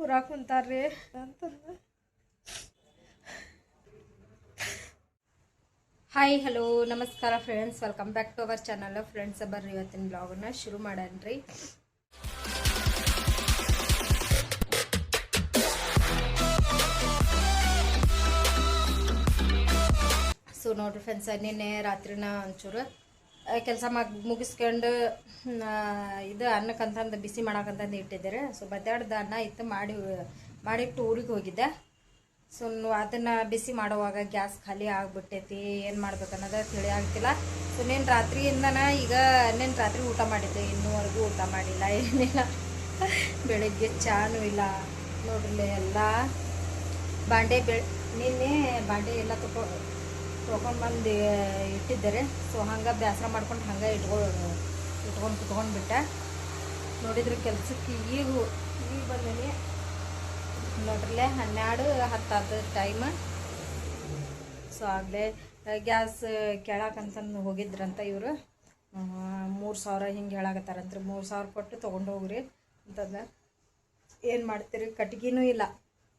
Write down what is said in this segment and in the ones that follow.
ಕುರಾಕ್ ಕುಂತಾರ್ರಿ ಅಂತಂದು. Hi hello ನಮಸ್ಕಾರ friends, welcome back to our channel. Friends ಬರ್ರಿ ಇವತ್ತಿನ ಬ್ಲಾಗನ್ನ ಶುರು ಮಾಡನ್ರಿ. ಸೊ ನೋಡ್ರಿ ಫ್ರೆಂಡ್ಸ್, ನಿನ್ನೆ ರಾತ್ರಿನ ಒಂಚೂರು ಕೆಲಸ ಮುಗಿಸ್ಕೊಂಡು ಇದು ಅನ್ನಕ್ಕಂತಂದು ಬಿಸಿ ಮಾಡಕ್ಕಂತಂದು ಇಟ್ಟಿದ್ದಾರೆ. ಸೊ ಬದ್ದಾಡ್ದ ಅನ್ನ ಇತ್ತು, ಮಾಡಿಟ್ಟು ಊರಿಗೆ ಹೋಗಿದ್ದೆ. ಸೊ ಅದನ್ನು ಬಿಸಿ ಮಾಡುವಾಗ ಗ್ಯಾಸ್ ಖಾಲಿ ಆಗಿಬಿಟ್ಟೈತಿ. ಏನು ಮಾಡ್ಬೇಕು ಅನ್ನೋದು ತಿಳಿ ಆಗ್ತಿಲ್ಲ. ಸೊ ನೀನು ರಾತ್ರಿಯಿಂದನ ಈಗ ನೀನು ರಾತ್ರಿ ಊಟ ಮಾಡಿದ್ದೆ, ಇನ್ನೂವರೆಗೂ ಊಟ ಮಾಡಿಲ್ಲ, ಏನಿಲ್ಲ. ಬೆಳಗ್ಗೆ ಚಾನೂ ಇಲ್ಲ ನೋಡ್ರಿ. ಎಲ್ಲ ನಿನ್ನೆ ಬಾಂಡೆ ಎಲ್ಲ ತೊಗೊಂಡು ಬಂದು ಇಟ್ಟಿದ್ದಾರೆ. ಸೊ ಹಂಗೆ ಬೇಸರ ಮಾಡ್ಕೊಂಡು ಹಂಗೆ ಇಟ್ಕೊಂಡು ಕುತ್ಕೊಂಡ್ಬಿಟ್ಟೆ. ನೋಡಿದ್ರೆ ಕೆಲ್ಸಕ್ಕೆ ಈಗ ಬಂದೀನಿ ನೋಡ್ರಲ್ಲೇ 12:10 ಟೈಮ್. ಸೊ ಆಗಲೇ ಗ್ಯಾಸ್ ಕೇಳಕ್ಕಂತಂದು ಹೋಗಿದ್ರಂತ ಇವರು. 3,000 ಹಿಂಗೆ ಹೇಳಾಕತ್ತಾರಂತ್ರಿ. 3,000 ಕೊಟ್ಟು ತೊಗೊಂಡು ಹೋಗ್ರಿ ಅಂತಂದ. ಏನು ಮಾಡ್ತೀರಿ, ಕಟ್ಗಿನೂ ಇಲ್ಲ,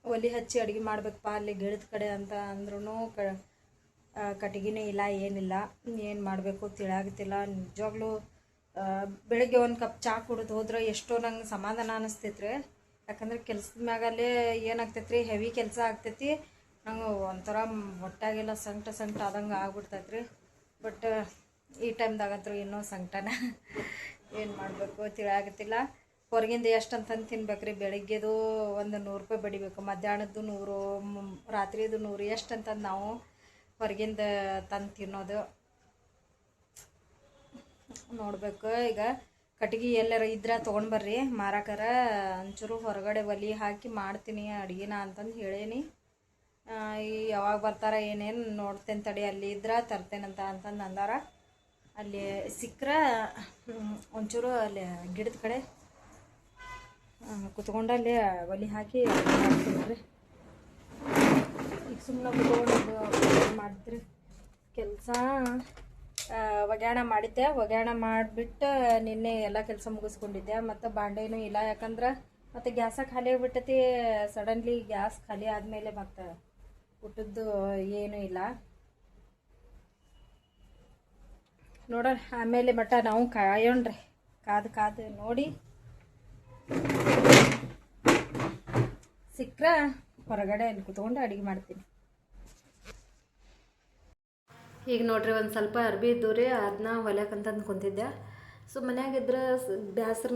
ಒಲೆ ಹಚ್ಚಿ ಅಡುಗೆ ಮಾಡ್ಬೇಕಪ್ಪ ಅಲ್ಲಿ ಗಿಡದ ಕಡೆ ಅಂತ ಅಂದ್ರೂ ಕಟ್ಗಿನೇ ಇಲ್ಲ, ಏನಿಲ್ಲ. ಏನು ಮಾಡಬೇಕು ತಿಳಿಯಾಗ್ತಿಲ್ಲ ನಿಜವಾಗ್ಲೂ. ಬೆಳಗ್ಗೆ ಒಂದು ಕಪ್ ಚಹಾ ಕುಡಿದು ಹೋದ್ರೆ ಎಷ್ಟೋ ನಂಗೆ ಸಮಾಧಾನ ಅನ್ನಿಸ್ತೈತ್ರಿ. ಯಾಕಂದ್ರೆ ಕೆಲಸದ ಮ್ಯಾಗಲ್ಲೇ ಏನಾಗ್ತೈತ್ರಿ, ಹೆವಿ ಕೆಲಸ ಆಗ್ತೈತಿ. ನಂಗೆ ಒಂಥರ ಹೊಟ್ಟಾಗೆಲ್ಲ ಸಂಕಟ ಆದಂಗೆ ಆಗ್ಬಿಡ್ತೈತ್ರಿ. ಬಟ್ ಈ ಟೈಮ್ದಾಗಂತೂ ಇನ್ನೂ ಸಂಕಟನ. ಏನು ಮಾಡಬೇಕು ತಿಳಿಯಾಗತ್ತಿಲ್ಲ. ಹೊರಗಿಂದ ಎಷ್ಟು ಅಂತಂದು ತಿನ್ಬೇಕ್ರಿ. ಬೆಳಗ್ಗೆದು ಒಂದು 100 ರೂಪಾಯಿ ಬಡಿಬೇಕು, ಮಧ್ಯಾಹ್ನದ್ದು 100, ರಾತ್ರಿದು 100, ಎಷ್ಟು ಅಂತಂದು ನಾವು ಹೊರಗಿಂದ ತಂದು ತಿನ್ನೋದು ನೋಡಬೇಕು. ಈಗ ಕಟ್ಗೆ ಎಲ್ಲರ ಇದ್ರೆ ತೊಗೊಂಡ್ಬರ್ರಿ ಮಾರಾಕರ, ಒಂಚೂರು ಹೊರಗಡೆ ಒಲೆ ಹಾಕಿ ಮಾಡ್ತೀನಿ ಅಡುಗೆನ ಅಂತಂದು ಹೇಳೀನಿ. ಯಾವಾಗ ಬರ್ತಾರ ಏನೇನು ನೋಡ್ತೇನೆ ತಡಿ, ಅಲ್ಲಿ ಇದ್ರೆ ತರ್ತೇನಂತ ಅಂತಂದು ಅಂದಾರ. ಅಲ್ಲಿ ಸಿಕ್ಕರೆ ಒಂಚೂರು ಅಲ್ಲಿ ಗಿಡದ ಕಡೆ ಕುತ್ಕೊಂಡು ಅಲ್ಲಿ ಒಲೆ ಹಾಕಿ ಮಾಡ್ತೀನಿ ರೀ. ಈಗ ಸುಮ್ಮನೆ ಕುತ್ಕೊಂಡು ಮಾಡಿದ್ರಿ ಕೆಲಸ. ಒಗ್ಯಾಣ ಮಾಡಿದ್ದೆ, ಒಗ್ಯಾಣ ಮಾಡಿಬಿಟ್ಟು ನಿನ್ನೆ ಎಲ್ಲ ಕೆಲಸ ಮುಗಿಸ್ಕೊಂಡಿದ್ದೆ. ಮತ್ತು ಬಾಂಡೆನೂ ಇಲ್ಲ, ಯಾಕಂದ್ರೆ ಮತ್ತು ಗ್ಯಾಸ ಖಾಲಿ ಆಗಿಬಿಟ್ಟೈತಿ. ಸಡನ್ಲಿ ಗ್ಯಾಸ್ ಖಾಲಿ ಆದಮೇಲೆ ಮತ್ತು ಊಟದ್ದು ಏನೂ ಇಲ್ಲ ನೋಡೋಣ. ಆಮೇಲೆ ಮಟ್ಟ ನಾವು ಕಾಯೋಣ್ರಿ, ಕಾದು ನೋಡಿ ಸಿಕ್ಕರೆ ಹೊರಗಡೆ ಅಲ್ಲಿ ಕುತ್ಕೊಂಡು ಅಡುಗೆ ಮಾಡ್ತೀನಿ. ಈಗ ನೋಡ್ರಿ ಒಂದು ಸ್ವಲ್ಪ ಅರ್ಬಿ ಇದ್ದು ರೀ, ಅದನ್ನ ಹೊಲ್ಯಾಕಂತಂದು ಕುಂತಿದ್ದೆ. ಸೊ ಮನ್ಯಾಗಿದ್ರೆ ಬೇಸರ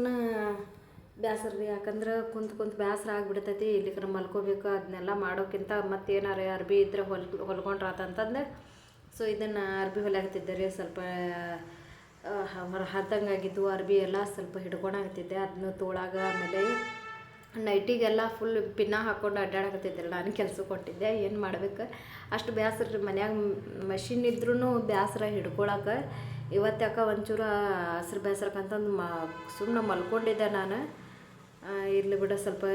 ರೀ. ಯಾಕಂದ್ರೆ ಕುಂತು ಬೇಸರ ಆಗಿಬಿಡ್ತೈತಿ. ಇಲ್ಲಿಕ್ರ ಮಲ್ಕೋಬೇಕು, ಅದನ್ನೆಲ್ಲ ಮಾಡೋಕ್ಕಿಂತ ಮತ್ತೇನಾರು ಅರ್ಬಿ ಇದ್ರೆ ಹೊಲ್ಕೊಂಡ್ರಾತಂತಂದು ಸೊ ಇದನ್ನು ಅರ್ಬಿ ಹೊಲ್ಯಾಕತ್ತಿದ್ದೆ ರೀ. ಸ್ವಲ್ಪ ಹರಿದಂಗಾಗಿದ್ದು ಅರ್ಬಿ ಎಲ್ಲ ಸ್ವಲ್ಪ ಹಿಡ್ಕೊಳಾಕತ್ತಿದ್ದೆ. ಅದನ್ನು ತೋಳಾಗ ಆಮೇಲೆ ನೈಟಿಗೆಲ್ಲ ಫುಲ್ ಪಿನ್ನ ಹಾಕ್ಕೊಂಡು ಅಡ್ಡಾಡಕತ್ತಿದ್ದೆ. ನಾನು ಕೆಲ್ಸಕ್ಕೆ ಕೊಟ್ಟಿದ್ದೆ. ಏನು ಮಾಡ್ಬೇಕು, ಅಷ್ಟು ಬೇಸರ ರೀ. ಮನ್ಯಾಗ ಮಷಿನ್ ಇದ್ರೂ ಬೇಸರ ಹಿಡ್ಕೊಳಕ್ಕೆ. ಇವತ್ತು ಯಾಕೆ ಒಂಚೂರು ಹಸ್ರು ಬೇಸರಕ್ಕಂತಂದು ಸುಮ್ಮನೆ ಮಲ್ಕೊಂಡಿದ್ದೆ ನಾನು. ಇರಲಿ ಬಿಡ, ಸ್ವಲ್ಪ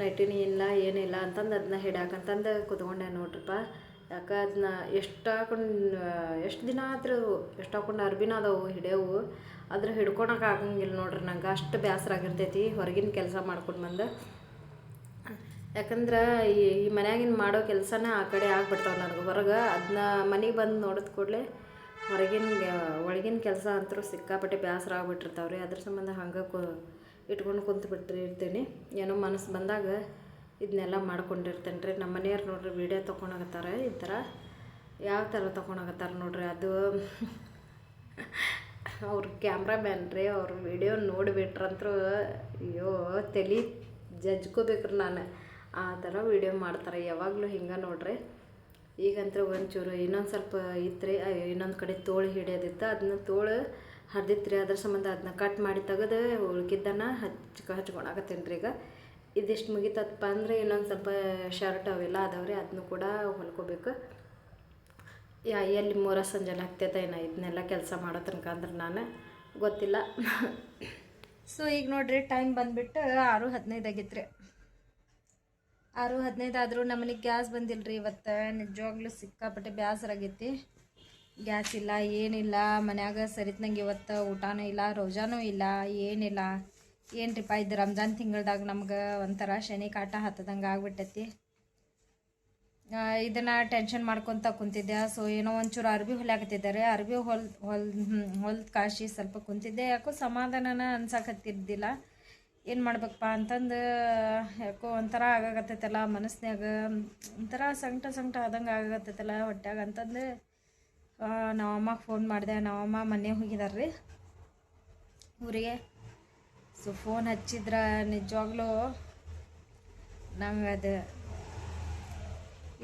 ನೈಟಿನಿ ಇಲ್ಲ ಏನಿಲ್ಲ ಅಂತಂದು ಅದನ್ನ ಹಿಡ್ಯಾಕಂತಂದು ಕುತ್ಕೊಂಡೆ ನೋಡ್ರಿಪ್ಪ. ಯಾಕೆ ಅದನ್ನ ಎಷ್ಟು ದಿನ ಆದ್ರೆ ಎಷ್ಟು ಹಾಕೊಂಡು ಅರ್ಬಿನ ಅದಾವು ಹಿಡಿಯವು, ಆದ್ರೆ ಹಿಡ್ಕೊಳಕ್ಕೆ ಆಗಂಗಿಲ್ಲ ನೋಡ್ರಿ. ನಂಗೆ ಅಷ್ಟು ಬೇಸರ ಆಗಿರ್ತೈತಿ ಹೊರಗಿನ ಕೆಲಸ ಮಾಡ್ಕೊಂಡು ಬಂದು. ಯಾಕಂದ್ರೆ ಈ ಮನ್ಯಾಗಿನ ಮಾಡೋ ಕೆಲಸನ ಆ ಕಡೆ ಆಗ್ಬಿಡ್ತಾವೆ ನನಗೆ. ಹೊರಗೆ ಅದನ್ನ ಮನೆಗೆ ಬಂದು ನೋಡಿದ ಕೂಡಲೇ ಒಳಗಿನ ಕೆಲಸ ಅಂತೂ ಸಿಕ್ಕಾಪಟ್ಟೆ ಬೇಸರ ಆಗ್ಬಿಟ್ಟಿರ್ತಾವೆ ರೀ. ಅದ್ರ ಸಂಬಂಧ ಹಂಗೆ ಇಟ್ಕೊಂಡು ಕುಂತ್ಬಿಟ್ಟಿರ್ತೀನಿ. ಏನೋ ಮನಸ್ಸು ಬಂದಾಗ ಇದನ್ನೆಲ್ಲ ಮಾಡ್ಕೊಂಡಿರ್ತೇನೆ ರೀ. ನಮ್ಮ ಮನೆಯವ್ರು ನೋಡ್ರಿ ವೀಡಿಯೋ ತೊಗೊಂಡಾಗತ್ತಾರೆ. ಈ ಥರ ಯಾವ ಥರ ತೊಗೊಂಡಾಗತ್ತಾರೆ ನೋಡ್ರಿ, ಅದು ಅವ್ರ ಕ್ಯಾಮ್ರಾಮ್ಯಾನ್ ರೀ. ಅವ್ರ ವೀಡಿಯೋ ನೋಡಿಬಿಟ್ರಂತೂ ಅಯ್ಯೋ ತಲೆ ಜಜ್ಕೋಬೇಕ್ರಿ ನಾನು. ಆ ಥರ ವೀಡಿಯೋ ಮಾಡ್ತಾರೆ ಯಾವಾಗಲೂ ಹಿಂಗೆ ನೋಡ್ರಿ. ಈಗಂತೂ ಒಂಚೂರು ಇನ್ನೊಂದು ಸ್ವಲ್ಪ ಇತ್ತು ರೀ, ಇನ್ನೊಂದು ಕಡೆ ತೋಳು ಹಿಡಿಯೋದಿತ್ತು. ಅದನ್ನ ತೋಳು ಹರಿದಿತ್ತು ರೀ. ಅದ್ರ ಸಂಬಂಧ ಅದನ್ನ ಕಟ್ ಮಾಡಿ ತೆಗೆದು ಉಳ್ಕಿದ್ದನ್ನು ಹಚ್ಕೊಳಕತ್ತೀನಿ ರೀ. ಈಗ ಇದಿಷ್ಟು ಮುಗಿತಪ್ಪ ಅಂದರೆ ಇನ್ನೊಂದು ಸ್ವಲ್ಪ ಶರ್ಟ್ ಅವೆಲ್ಲ ಅದಾವ್ರಿ, ಅದನ್ನು ಕೂಡ ಹೊಲ್ಕೋಬೇಕು. ಎಲ್ಲಿ 3 ಸಂಜೆಲಿ ಆಗ್ತೈತೆ ಏನೋ ಇದನ್ನೆಲ್ಲ ಕೆಲಸ ಮಾಡೋ ತನಕ ಅಂದ್ರೆ ನಾನು ಗೊತ್ತಿಲ್ಲ. ಸೊ ಈಗ ನೋಡ್ರಿ ಟೈಮ್ ಬಂದುಬಿಟ್ಟು 6:15 ಆಗಿತ್ತು ರೀ. 6:15 ಆದರೂ ನಮ್ಮನೆಗೆ ಗ್ಯಾಸ್ ಬಂದಿಲ್ಲ ರೀ ಇವತ್ತು. ನಿಜವಾಗ್ಲೂ ಸಿಕ್ಕಾಪಟ್ಟೆ ಬೇಸರ ಆಗೈತಿ. ಗ್ಯಾಸ್ ಇಲ್ಲ, ಏನಿಲ್ಲ ಮನ್ಯಾಗ. ಸರಿತ್ನಂಗೆ ಇವತ್ತು ಊಟನೂ ಇಲ್ಲ, ರೋಜಾನೂ ಇಲ್ಲ, ಏನಿಲ್ಲ. ಏನ್ರಿಪ್ಪ ಇದು ರಂಜಾನ್ ತಿಂಗಳ್ದಾಗ ನಮ್ಗೆ ಒಂಥರ ಶನಿ ಕಾಟ ಹತ್ತದಂಗೆ ಆಗ್ಬಿಟ್ಟೈತಿ. ಇದನ್ನು ಟೆನ್ಷನ್ ಮಾಡ್ಕೊತ ಕುಂತಿದ್ದೆ. ಸೊ ಏನೋ ಒಂಚೂರು ಅರ್ಬಿ ಹೊಲ್ಯಾಕತ್ತಿದ್ದಾರೆ. ಅರ್ಬಿ ಹೊಲ್ದು ಕಾಶಿ ಸ್ವಲ್ಪ ಕುಂತಿದ್ದೆ. ಯಾಕೋ ಸಮಾಧಾನನ ಅನ್ಸಾಕತ್ತಿದ್ದಿಲ್ಲ. ಏನು ಮಾಡ್ಬೇಕಪ್ಪ ಅಂತಂದು ಯಾಕೋ ಒಂಥರ ಆಗಾಕತ್ತೈತಲ್ಲ ಮನಸ್ಸಿನಾಗ, ಒಂಥರ ಸಂಕಟ ಆದಂಗೆ ಆಗಾಕತ್ತೈತಲ್ಲ ಹೊಟ್ಯಾಗ ಅಂತಂದು ನಮ್ಮಮ್ಮಗೆ ಫೋನ್ ಮಾಡಿದೆ. ನಮ್ಮಮ್ಮ ಮನೆ ಹೋಗಿದಾರ್ರಿ ಊರಿಗೆ. ಸೊ ಫೋನ್ ಹಚ್ಚಿದ್ರೆ ನಿಜವಾಗ್ಲೂ ನಂಗೆ ಅದು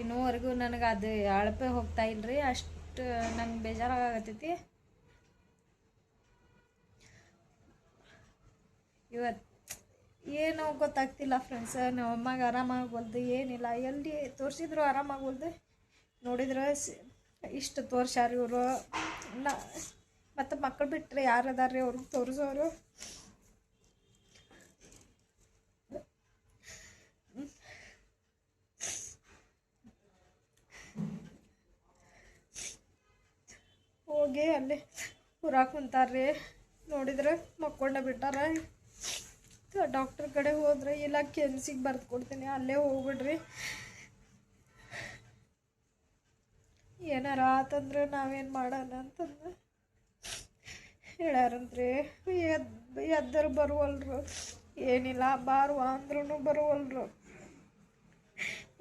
ಇನ್ನೂವರೆಗೂ ನನಗೆ ಅದು ಅಳಪೆ ಹೋಗ್ತಾ ಇಲ್ಲರಿ. ಅಷ್ಟು ನಂಗೆ ಬೇಜಾರಾಗತ್ತೈತಿ. ಇವತ್ತು ಏನೋ ಗೊತ್ತಾಗ್ತಿಲ್ಲ ಫ್ರೆಂಡ್ಸ್. ನಮ್ಮಮ್ಮಗೆ ಆರಾಮಾಗ್ವಲ್ದು, ಏನಿಲ್ಲ. ಎಲ್ಲಿ ತೋರಿಸಿದ್ರು ಆರಾಮಾಗ್ವಲ್ದು. ನೋಡಿದ್ರೆ ಇಷ್ಟು ತೋರ್ಸ್ಯಾರ ಇವರು. ಮತ್ತು ಮಕ್ಕಳು ಬಿಟ್ಟರೆ ಯಾರು ಅದಾರ ರೀ ಅವ್ರಿಗೆ ತೋರಿಸೋರು? ಹೋಗಿ ಅಲ್ಲಿ ಊರಾಗ ಕುಂತಾರ್ರಿ. ನೋಡಿದ್ರೆ ಮಕ್ಕೊಂಡ ಬಿಟ್ಟಾರ. ಡಾಕ್ಟರ್ ಕಡೆ ಹೋದ್ರೆ ಇಲ್ಲ ಕೆಮ್ಸಿಗೆ ಬರ್ದು ಕೊಡ್ತೀನಿ, ಅಲ್ಲೇ ಹೋಗ್ಬಿಡ್ರಿ, ಏನಾರ ಆತಂದ್ರೆ ನಾವೇನು ಮಾಡೋಣ ಅಂತಂದು ಹೇಳ್ಯಾರಂತ್ರಿ. ಎದ್ದರು ಬರುವಲ್ರು, ಏನಿಲ್ಲ ಬಾರುವ ಅಂದ್ರೂ ಬರುವಲ್ರು.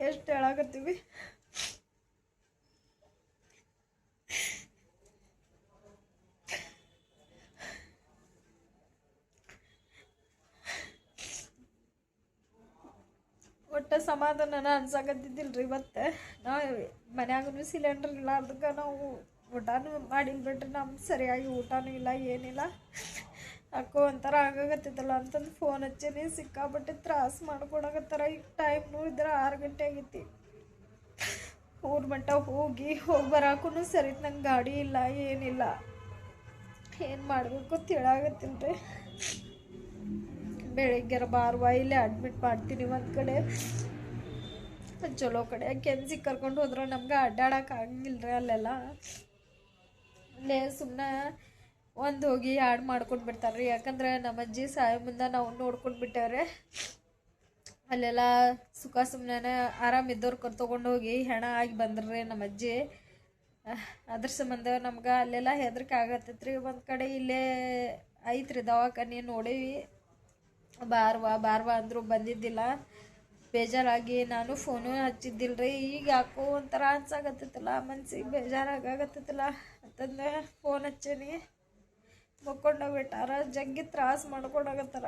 ಎಷ್ಟು ಹೇಳಾಕತ್ತೀವಿ. ಒಟ್ಟು ಸಮಾಧಾನ ಅನ್ಸಾಕತ್ತಿದ್ದಿಲ್ರಿ. ಇವತ್ತು ನಾವು ಮನ್ಯಾಗೂ ಸಿಲಿಂಡರ್ ಇಲ್ಲ, ಅದಕ್ಕೆ ನಾವು ಊಟನೂ ಮಾಡಿಲ್ಲ ಬಿಡ್ರಿ. ನಮ್ಗೆ ಸರಿಯಾಗಿ ಊಟನೂ ಇಲ್ಲ, ಏನಿಲ್ಲ. ಯಾಕೋ ಒಂಥರ ಆಗಾಕತ್ತೈತಲ್ಲ ಅಂತಂದು ಫೋನ್ ಹಚ್ಚೀನಿ. ಸಿಕ್ಕಾಪಟ್ಟೆ ತ್ರಾಸ ಮಾಡ್ಕೊಳಕತ್ತಾರ. ಈಗ ಟೈಮ್ನೂ ಇದ್ರೆ 6 ಗಂಟೆ ಆಗೈತಿ. ಊರ ಮಟ್ಟ ಹೋಗಿ ಬರಾಕೂ ಸರಿ ನಂಗೆ ಗಾಡಿ ಇಲ್ಲ, ಏನಿಲ್ಲ. ಏನು ಮಾಡಬೇಕು ತಿಳಾಗತ್ತಿಲ್ರಿ. ಬೆಳಿಗ್ಗೆ ಬಾರ್ವಾ ಇಲ್ಲೇ ಅಡ್ಮಿಟ್ ಮಾಡ್ತೀನಿ ಒಂದು ಕಡೆ, ಚಲೋ ಕಡೆ. ಕೆಮ್ಸಿಗೆ ಕರ್ಕೊಂಡು ಹೋದ್ರೆ ನಮ್ಗೆ ಅಡ್ಡಾಡಕ್ಕೆ ಆಗಂಗಿಲ್ರಿ. ಅಲ್ಲೆಲ್ಲ ಅಲ್ಲೇ ಸುಮ್ಮನೆ ಒಂದು ಹೋಗಿ ಆಡ್ ಮಾಡ್ಕೊಂಡು ಬಿಡ್ತಾರ್ರಿ. ಯಾಕಂದ್ರೆ ನಮ್ಮ ಅಜ್ಜಿ ಸಾಯ ಮುಂದೆ ನಾವು ನೋಡ್ಕೊಂಡು ಬಿಟ್ಟೇವ್ರೆ. ಅಲ್ಲೆಲ್ಲ ಸುಖ ಸುಮ್ಮನೆ ಆರಾಮಿದ್ದವ್ರು ತೊಗೊಂಡು ಹೋಗಿ ಹೆಣ ಆಗಿ ಬಂದ್ರಿ ನಮ್ಮ ಅಜ್ಜಿ. ಅದ್ರ ಸಂಬಂಧ ನಮ್ಗೆ ಅಲ್ಲೆಲ್ಲ ಹೆದರಿಕೆ ಆಗತ್ತೈತ್ರಿ. ಒಂದು ಕಡೆ ಇಲ್ಲೇ ಐತ್ರಿ ದವಾಖಾನೆ, ನೋಡೀವಿ. ಬಾರ್ವಾ ಅಂದರೂ ಬಂದಿದ್ದಿಲ್ಲ. ಬೇಜಾರಾಗಿ ನಾನು ಫೋನು ಹಚ್ಚಿದ್ದಿಲ್ರಿ. ಈಗ ಯಾಕೋ ಒಂಥರ ಅನ್ಸಾಗತ್ತೈತಲ್ಲ, ಮನ್ಸಿಗೆ ಬೇಜಾರಾಗತ್ತೈತಲ್ಲ ಅಂತಂದು ಫೋನ್ ಹಚ್ಚೀನಿ. ಮಕ್ಕೊಂಡೋಗ್ಬಿಟ್ಟಾರ. ಜಗ್ಗಿ ತ್ರಾಸ ಮಾಡ್ಕೊಂಡೋಗತ್ತಾರ.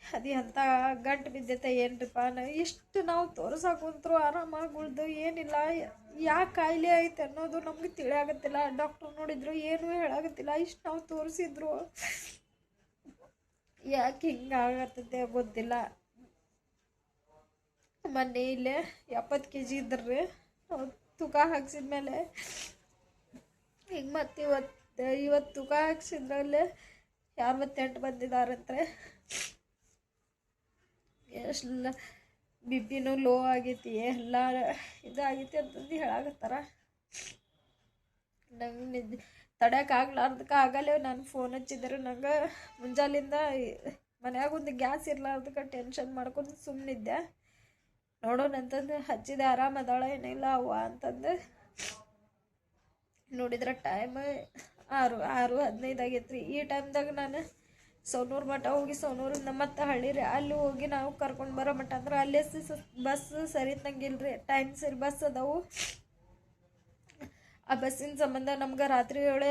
ಅದು ಎಂಥ ಗಂಟು ಬಿದ್ದೈತೆ ಏನ್ರಿಪ್ಪ. ಇಷ್ಟು ನಾವು ತೋರ್ಸಾಕುಂತ್ರು ಆರಾಮಾಗುಳ್ದು, ಏನಿಲ್ಲ. ಯಾಕೆ ಕಾಯಿಲೆ ಐತೆ ಅನ್ನೋದು ನಮ್ಗೆ ತಿಳಿಯಾಗತ್ತಿಲ್ಲ. ಡಾಕ್ಟ್ರು ನೋಡಿದ್ರು ಏನೂ ಹೇಳಾಗತ್ತಿಲ್ಲ. ಇಷ್ಟು ನಾವು ತೋರಿಸಿದ್ರು ಯಾಕೆ ಹಿಂಗೆ ಆಗತ್ತೈತೆ ಗೊತ್ತಿಲ್ಲ. ಮೊನ್ನೆ ಇಲ್ಲೇ 70 kg ಇದ್ರಿ. ತೂಕ ಹಾಕ್ಸಿದ್ಮೇಲೆ ಈಗ ಮತ್ತೆ ಇವತ್ತು ತೂಕ ಹಾಕ್ಸಿದ್ರಲ್ಲೇ 58 ಬಂದಿದ್ದಾರಂತೆ. ಎಷ್ಟು ಬಿ ಪಿನೂ ಲೋ ಆಗೈತಿ, ಎಲ್ಲ ಇದಾಗೈತಿ ಅಂತಂದು ಹೇಳಾಕತ್ತಾರ. ನಂಗೆ ತಡೆಯೋಕ್ಕಾಗ್ಲಾರ್ದಕ್ಕೆ ಆಗಲೇ ನಾನು ಫೋನ್ ಹಚ್ಚಿದ್ರೆ ನಂಗೆ ಮುಂಜಾಲಿಂದ ಮನ್ಯಾಗ ಒಂದು ಗ್ಯಾಸ್ ಇರ್ಲಾರ್ದಕ್ಕೆ ಟೆನ್ಷನ್ ಮಾಡ್ಕೊಂಡು ಸುಮ್ಮನಿದ್ದೆ. ನೋಡೋಣ ಅಂತಂದು ಹಚ್ಚಿದೆ. ಆರಾಮದಾಳ ಏನಿಲ್ಲ ಅವ್ವ ಅಂತಂದು. ನೋಡಿದ್ರೆ ಟೈಮ್ 6:15 ಆಗೈತ್ರಿ. ಈ ಟೈಮ್ದಾಗ ನಾನು ಸೌನೂರು ಮಠ ಹೋಗಿ, ಸೌನೂರಿಂದ ಮತ್ತೆ ಹಳ್ಳಿರಿ ಅಲ್ಲಿ ಹೋಗಿ ನಾವು ಕರ್ಕೊಂಡು ಬರೋ ಮಟ್ಟ ಅಂದ್ರೆ ಅಲ್ಲೇ ಬಸ್ ಸರಿ ತಂಗಿಲ್ರಿ. ಟೈಮ್ ಸರಿ ಬಸ್ ಅದಾವು. ಆ ಬಸ್ಸಿನ ಸಂಬಂಧ ನಮ್ಗೆ ರಾತ್ರಿ ವೇಳೆ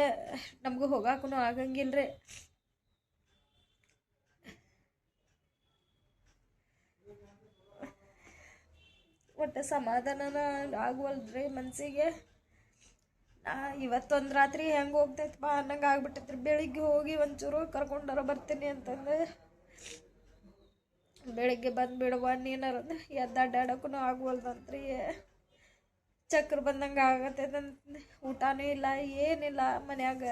ನಮ್ಗೆ ಹೋಗಾಕೂ ಆಗಂಗಿಲ್ರಿ. ಒಟ್ಟು ಸಮಾಧಾನ ಆಗುವಲ್ರಿ ಮನಸ್ಸಿಗೆ. ಇವತ್ತೊಂದು ರಾತ್ರಿ ಹೆಂಗೆ ಹೋಗ್ತೈತೆ ಬಾ ಅನ್ನಂಗೆ ಆಗ್ಬಿಟ್ಟೈತ್ರಿ. ಬೆಳಿಗ್ಗೆ ಹೋಗಿ ಒಂಚೂರು ಕರ್ಕೊಂಡಾರ ಬರ್ತೀನಿ ಅಂತಂದ್ರೆ ಬೆಳಿಗ್ಗೆ ಬಂದು ಬಿಡುವ ನೀನಾರ ಎದ್ದು ಅಡ್ಡಾಡೋಕ್ಕೂ ಆಗ್ವಲ್ದಂತ್ರಿ. ಚಕ್ರ ಬಂದಂಗೆ ಆಗತ್ತೈತಂತ ಊಟನೂ ಇಲ್ಲ ಏನಿಲ್ಲ ಮನ್ಯಾಗ.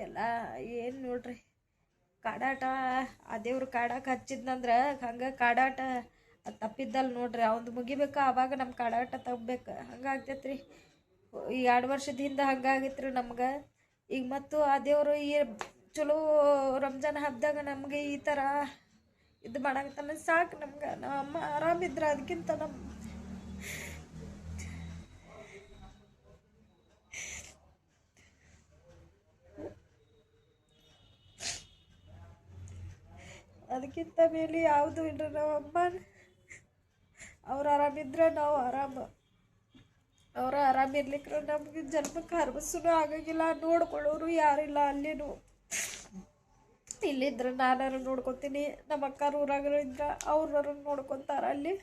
ಎಲ್ಲ ಏನು ನೋಡ್ರಿ ಕಾಡಾಟ. ಆ ದೇವ್ರು ಕಾಡಕ್ಕೆ ಹಚ್ಚಿದ್ನಂದ್ರೆ ಹಂಗೆ ಕಾಡಾಟ ತಪ್ಪಿದ್ದಲ್ಲ ನೋಡ್ರಿ. ಅವ್ನು ಮುಗಿಬೇಕು ಆವಾಗ ನಮ್ಮ ಕಾಡಾಟ ತಪ್ಪಬೇಕು. ಹಂಗಾಗ್ತೈತ್ರಿ. ಈ 2 ವರ್ಷದ ಹಿಂದೆ ಹಂಗಾಗಿತ್ತು ರೀ ನಮ್ಗೆ. ಈಗ ಮತ್ತು ಆ ದೇವರು ಈ ಚಲೋ ರಂಜಾನ್ ಹಬ್ಬದಾಗ ನಮಗೆ ಈ ಥರ ಇದು ಮಾಡಾಕತ್ತಾನ. ಸಾಕು ನಮ್ಗೆ. ನಮ್ಮ ಅಮ್ಮ ಆರಾಮಿದ್ರೆ ಅದಕ್ಕಿಂತ ಅದಕ್ಕಿಂತ ಮೇಲೆ ಯಾವುದು ಇಲ್ರಿ. ನಾವು ಅಮ್ಮ ಅವ್ರು ಆರಾಮಿದ್ರೆ ನಾವು ಆರಾಮ. ಅವ್ರು ಆರಾಮಿರ್ಲಿಕ್ಕೆ ನಮಗೆ ಜನ್ಮಕ್ಕೆ ಹರ್ಬಸ್ಸೂ ಆಗಂಗಿಲ್ಲ. ನೋಡ್ಕೊಳ್ಳೋರು ಯಾರಿಲ್ಲ ಅಲ್ಲಿನೂ. ಇಲ್ಲಿದ್ರೆ ನಾನಾರು ನೋಡ್ಕೊತೀನಿ, ನಮ್ಮ ಅಕ್ಕರು ಊರಾಗರು ಇದ್ರೆ ಅವ್ರವ್ರು ನೋಡ್ಕೊತಾರ ಅಲ್ಲಿ.